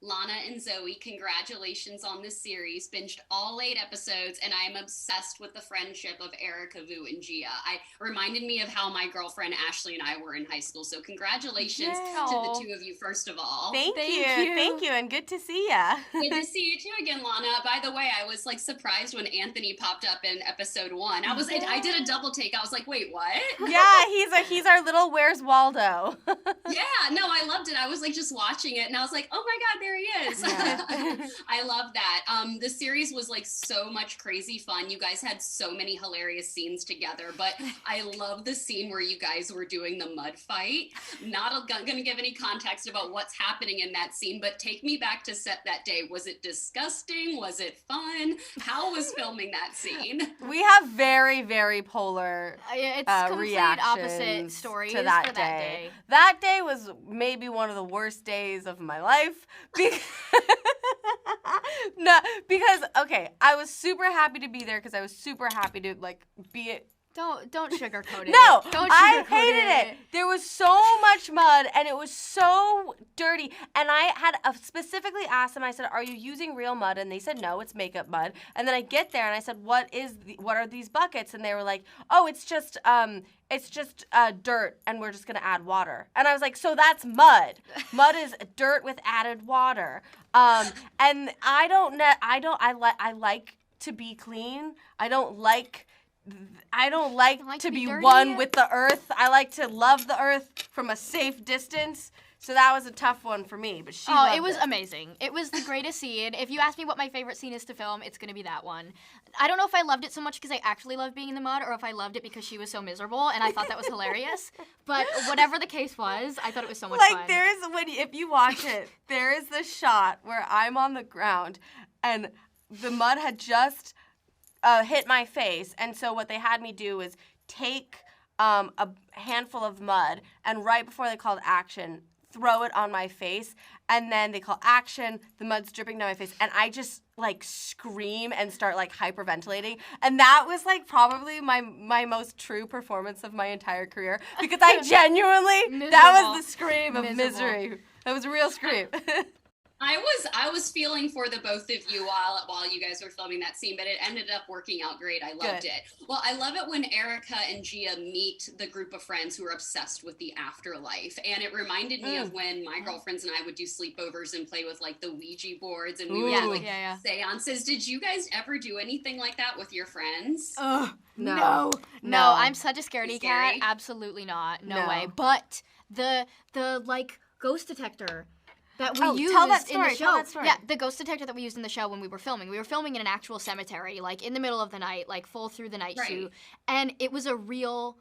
Lana and Zoe, congratulations on this series. Binged all 8 episodes, and I am obsessed with the friendship of Erica, Vu, and Gia. I reminded me of how my girlfriend Ashley and I were in high school. So congratulations to the two of you, first of all. Thank you, and good to see ya. Good to see you too again, Lana. By the way, I was like surprised when Anthony popped up in episode 1. I did a double take. I was like, wait, what? Yeah, he's our little Where's Waldo. Yeah, no, I loved it. I was like just watching it and I was like, oh my God, there he is. Yeah. I love that. The series was like so much crazy fun. You guys had so many hilarious scenes together, but I love the scene where you guys were doing the mud fight. Not going to give any context about what's happening in that scene, but take me back to set that day. Was it disgusting? Was it fun? How was filming that scene? We have very, very polar complete opposite stories to that day. That day was maybe one of the worst days of my life. Because I was super happy to be there because I was super happy to be it. Don't sugarcoat it. No, I hated it. There was so much mud, and it was so dirty. And I had specifically asked them, I said, are you using real mud? And they said, no, it's makeup mud. And then I get there, and I said, what are these buckets? And they were like, oh, it's just dirt, and we're just going to add water. And I was like, so that's mud. Mud is dirt with added water. And I like to be clean. I don't like to be one with the earth. I like to love the earth from a safe distance. So that was a tough one for me, but it was amazing. It was the greatest scene. If you ask me what my favorite scene is to film, it's going to be that one. I don't know if I loved it so much because I actually loved being in the mud or if I loved it because she was so miserable and I thought that was hilarious. But whatever the case was, I thought it was so much fun. If you watch it, there is this shot where I'm on the ground and the mud had just hit my face, and so what they had me do was take a handful of mud and right before they called action, throw it on my face, and then they call action, the mud's dripping down my face, and I just scream and start hyperventilating, and that was probably my most true performance of my entire career because I genuinely that was the scream of misery. That was a real scream. I was feeling for the both of you while you guys were filming that scene, but it ended up working out great. I loved it. Well, I love it when Erica and Gia meet the group of friends who are obsessed with the afterlife. And it reminded me of when my girlfriends and I would do sleepovers and play with the Ouija boards and we would do seances. Did you guys ever do anything like that with your friends? No. I'm such a scaredy cat. Absolutely not. No way. But the ghost detector that we used in the show. Tell that story. Yeah, the ghost detector that we used in the show when we were filming. We were filming in an actual cemetery, in the middle of the night, full through the night shoot. And it was a real,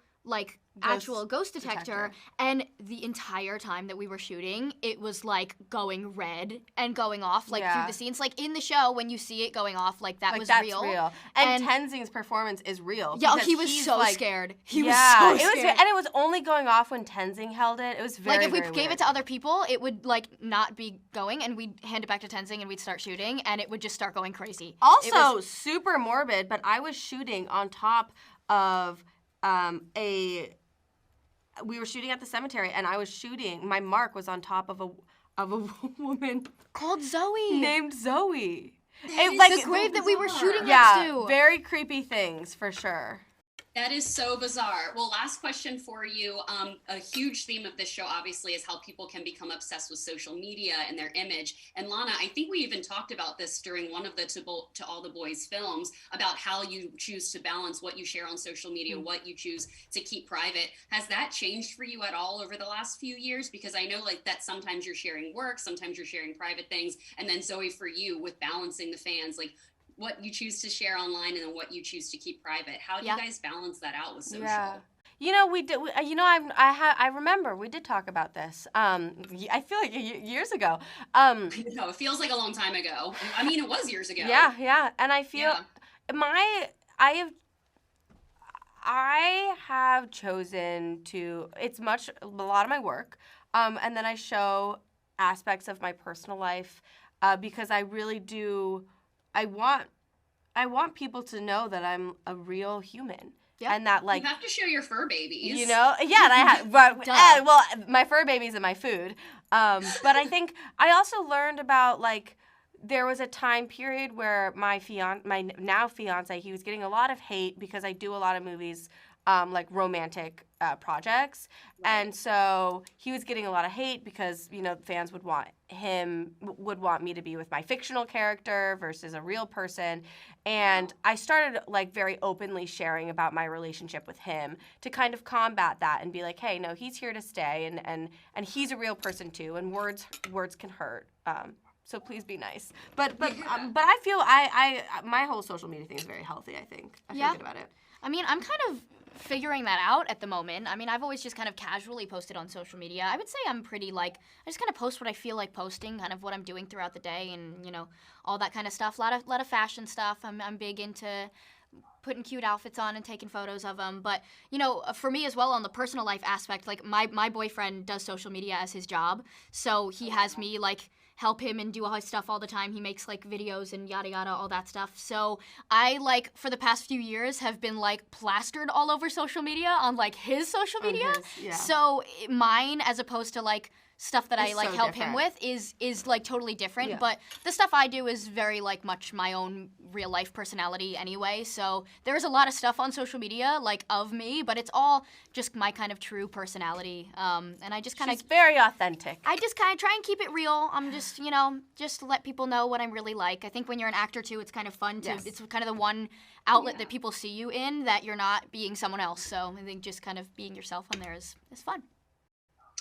actual ghost detector. And the entire time that we were shooting, it was, going red and going off, through the scenes. In the show, when you see it going off, that was that's real. And Tenzing's performance is real. Yeah, he was so scared. He was so scared. And it was only going off when Tenzing held it. It was very, if we very gave weird. it to other people, it would, not be going, and we'd hand it back to Tenzing, and we'd start shooting, and it would just start going crazy. Also, super morbid, but I was shooting on top of we were shooting at the cemetery, and my mark was on top of a woman called Zoe. Named Zoe. The grave that we were shooting next to. Yeah, very creepy things, for sure. That is so bizarre. Well, last question for you. A huge theme of this show, obviously, is how people can become obsessed with social media and their image. And Lana, I think we even talked about this during one of the To All the Boys films about how you choose to balance what you share on social media, what you choose to keep private. Has that changed for you at all over the last few years? Because I know that sometimes you're sharing work, sometimes you're sharing private things. And then Zoe, for you, with balancing the fans, what you choose to share online and then what you choose to keep private. How do you guys balance that out with social? Yeah. We did. I remember we did talk about this. I feel like years ago. No, it feels like a long time ago. I mean, it was years ago. Yeah. And I feel I have chosen to. It's a lot of my work, and then I show aspects of my personal life because I really do. I want people to know that I'm a real human And that like you have to show your fur babies. You know? Yeah, and I had well, my fur babies and my food. But I think I also learned about like there was a time period where my now fiance, he was getting a lot of hate because I do a lot of movies, like romantic projects, and so he was getting a lot of hate because fans would want me to be with my fictional character versus a real person, and I started like very openly sharing about my relationship with him to kind of combat that and be like, hey, no, he's here to stay, and he's a real person too, and words can hurt. So please be nice. But I feel my whole social media thing is very healthy, I think. I feel good about it. I mean, I'm kind of figuring that out at the moment. I mean, I've always just kind of casually posted on social media. I would say I'm pretty like, I just kind of post what I feel like posting, kind of what I'm doing throughout the day and, all that kind of stuff. A lot of fashion stuff. I'm big into putting cute outfits on and taking photos of them. But, for me as well on the personal life aspect, like my boyfriend does social media as his job. So he has me like help him and do all his stuff all the time. He makes like videos and yada yada, all that stuff. So I like for the past few years have been like plastered all over social media on like his social media. So mine, as opposed to like stuff that I like help him with is like totally different. But the stuff I do is very like much my own real life personality anyway. So there's a lot of stuff on social media like of me, but it's all just my kind of true personality. And I just kind of very authentic. I just kind of try and keep it real. I'm just just to let people know what I'm really like. I think when you're an actor too, it's kind of fun to it's kind of the one outlet that people see you in that you're not being someone else. So I think just kind of being yourself on there is fun.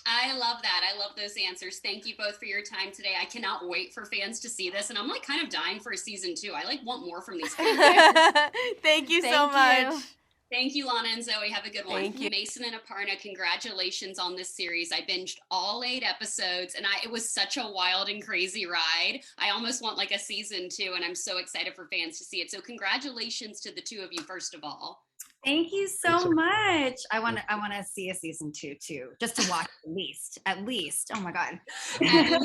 I love that. I love those answers. Thank you both for your time today. I cannot wait for fans to see this, and I'm like kind of dying for a season 2. I like want more from these fans. Thank you so much. Thank you, Lana and Zoe. Have a good one. Thank you. Mason and Aparna, congratulations on this series. I binged all 8 episodes, and it was such a wild and crazy ride. I almost want like a season 2, and I'm so excited for fans to see it. So congratulations to the 2 of you, first of all. Thank you so much. I want to see a season 2 too, just to watch at least. Oh my God. At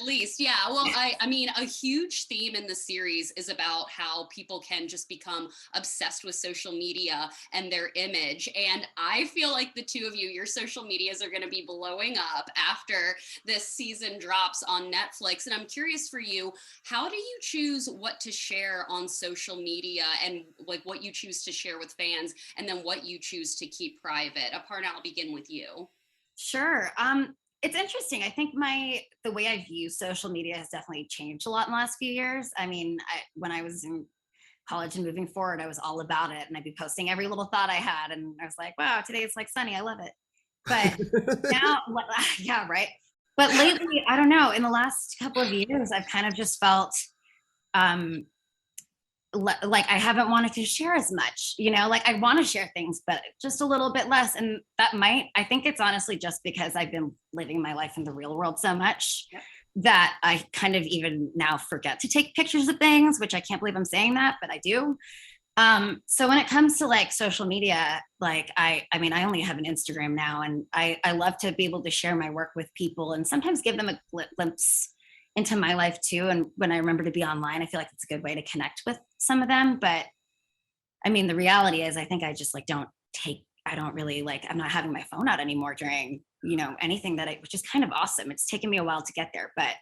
least. Yeah. Well, I mean, a huge theme in the series is about how people can just become obsessed with social media and their image. And I feel like the 2 of you, your social medias are going to be blowing up after this season drops on Netflix. And I'm curious for you, how do you choose what to share on social media and like what you choose to share with fans? And then what you choose to keep private? Aparna, I'll begin with you. Sure. It's interesting. I think the way I view social media has definitely changed a lot in the last few years. I mean, when I was in college and moving forward, I was all about it. And I'd be posting every little thought I had. And I was like, wow, today it's like sunny. I love it. But now, yeah, right. But lately, I don't know, in the last couple of years, I've kind of just felt like I haven't wanted to share as much, like I want to share things, but just a little bit less. And I think it's honestly just because I've been living my life in the real world so much that I kind of even now forget to take pictures of things, which I can't believe I'm saying that, but I do. So when it comes to like social media, like I mean, I only have an Instagram now, and I love to be able to share my work with people and sometimes give them a glimpse into my life too. And when I remember to be online, I feel like it's a good way to connect with some of them. But I mean, the reality is I think I just like I'm not having my phone out anymore during, anything which is kind of awesome. It's taken me a while to get there, but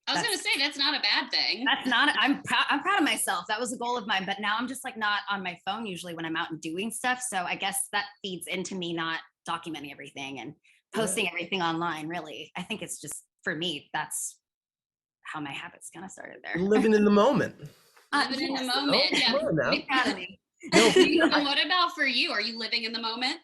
I was going to say, that's not a bad thing. I'm proud of myself. That was a goal of mine, but now I'm just like not on my phone usually when I'm out and doing stuff. So I guess that feeds into me not documenting everything and posting everything online, really. I think it's just, for me, that's how my habits kind of started there. Living in the moment. Living in the moment. Yeah. Be proud of me. And what about for you? Are you living in the moment?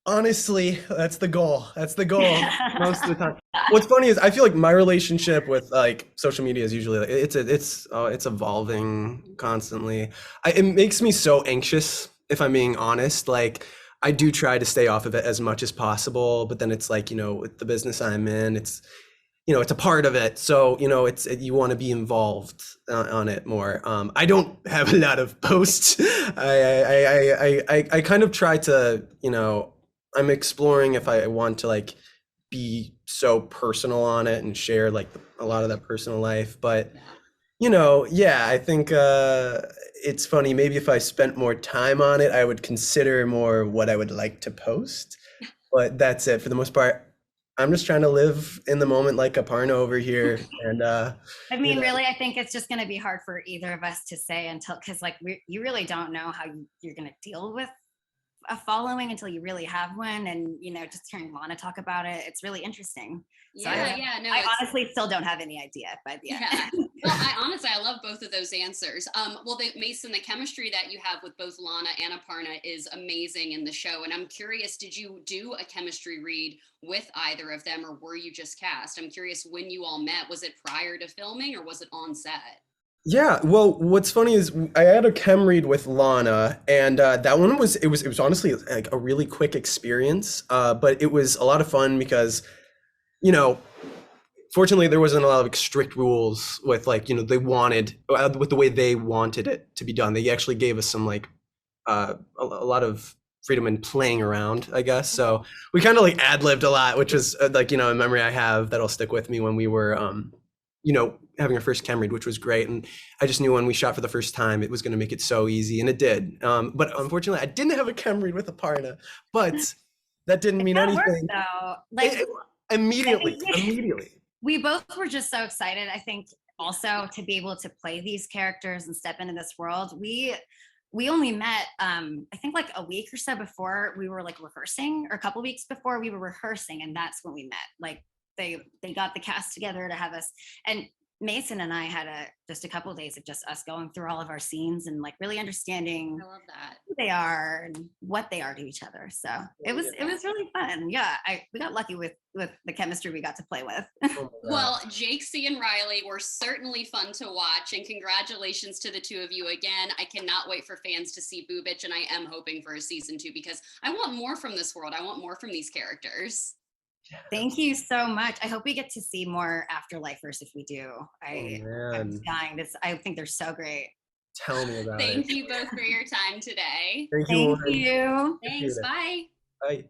Honestly, that's the goal. Most of the time. What's funny is I feel like my relationship with like social media is usually like, it's evolving constantly. It makes me so anxious, if I'm being honest. Like I do try to stay off of it as much as possible, but then it's like, with the business I'm in, it's it's a part of it. So, you want to be involved on it more. I don't have a lot of posts. I kind of try to, I'm exploring if I want to like be so personal on it and share like a lot of that personal life. But Yeah, I think it's funny. Maybe if I spent more time on it, I would consider more what I would like to post. But that's it. For the most part, I'm just trying to live in the moment like Aparna over here. And I you mean, know, really, I think it's just going to be hard for either of us to say until, because like you really don't know how you're going to deal with a following until you really have one. And, just hearing Lana talk about it, it's really interesting. So Yeah, yeah, no, I it's honestly still don't have any idea by the end. yeah. Well, I love both of those answers. Well, Mason, the chemistry that you have with both Lana and Aparna is amazing in the show. And I'm curious, did you do a chemistry read with either of them, or were you just cast? I'm curious when you all met. Was it prior to filming, or was it on set? yeah. Well, what's funny is I had a chem read with Lana, and that one was honestly like a really quick experience. But it was a lot of fun because you know fortunately there wasn't a lot of like, strict rules with like they wanted with the way they wanted it to be done. They actually gave us some like a lot of freedom in playing around, I guess. So we kind of like ad-libbed a lot, which was like a memory I have that'll stick with me when we were having our first chem read, which was great. And I just knew when we shot for the first time it was going to make it so easy, and it did. But unfortunately I didn't have a chem read with Aparna, but that didn't mean That worked anything. though. Like Immediately. we both were just so excited. I think also to be able to play these characters and step into this world. We only met I think like a week or so before we were like rehearsing, or a couple weeks before we were rehearsing, and that's when we met. Like they got the cast together to have us, and Mason and I had just a couple of days of just us going through all of our scenes and like really understanding I love that. who they are and what they are to each other. So it was really fun. Yeah, we got lucky with the chemistry we got to play with. Well, Jake C and Riley were certainly fun to watch, and congratulations to the two of you again. I cannot wait for fans to see Boobitch, and I am hoping for a season 2 because I want more from this world. I want more from these characters. Thank you so much. I hope we get to see more Afterlifers if we do. Oh I'm man, dying to. I think they're so great. tell me about it. Thank you both for your time today. Thank you, Thank Lauren. you. Thanks. Bye. Bye.